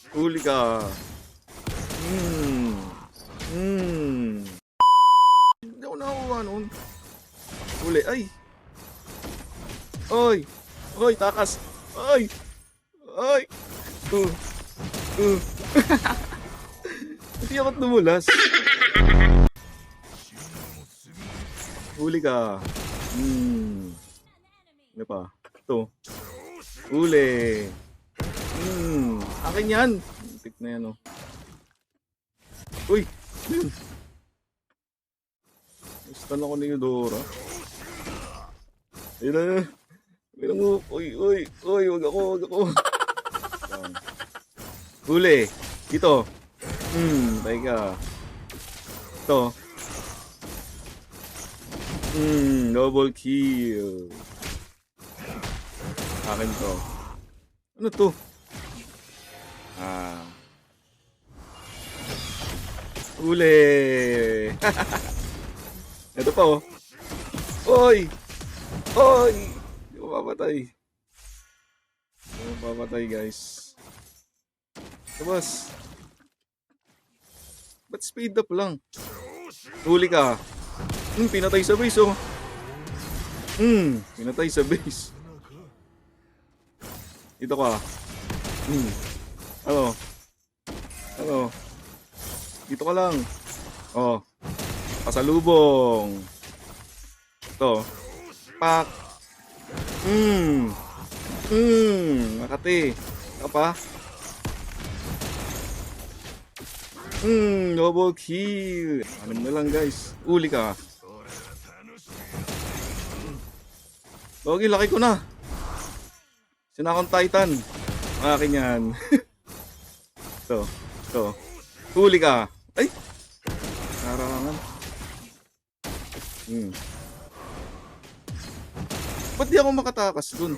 Huli ka. Hindi ako nakakuha noon. Huli. Ay. Oy. Oy, takas. Oy. Oy. Hindi ako tumulas. Huli ka. Ano pa? Ito. Huli. Akin yan. Tik na yan, oh. Uy. Yun. Stun ako ni Eudora. Ayun na. Ayun mo. Uy. Wag ako. Huli. Dito. Teka. Ito. Double kill. Akin to. Ano to? Huli. Ito pa, oh. Oy. Hindi ko papatay. Guys. Tapos. Ba't speed up lang? Huli ka. Pinatay sa base, oh. Pinatay sa base. Dito ka. Ano? Dito ka lang. Oh. Pasalubong. Ito. Pak. Makati. Ito pa. Double kill. Ano na lang, guys. Uli ka. Logi, laki ko na. Sinakong Titan. Akin yan. Ito. Huli ka. Ay! Narangan. Ba't di ako makatakas dun?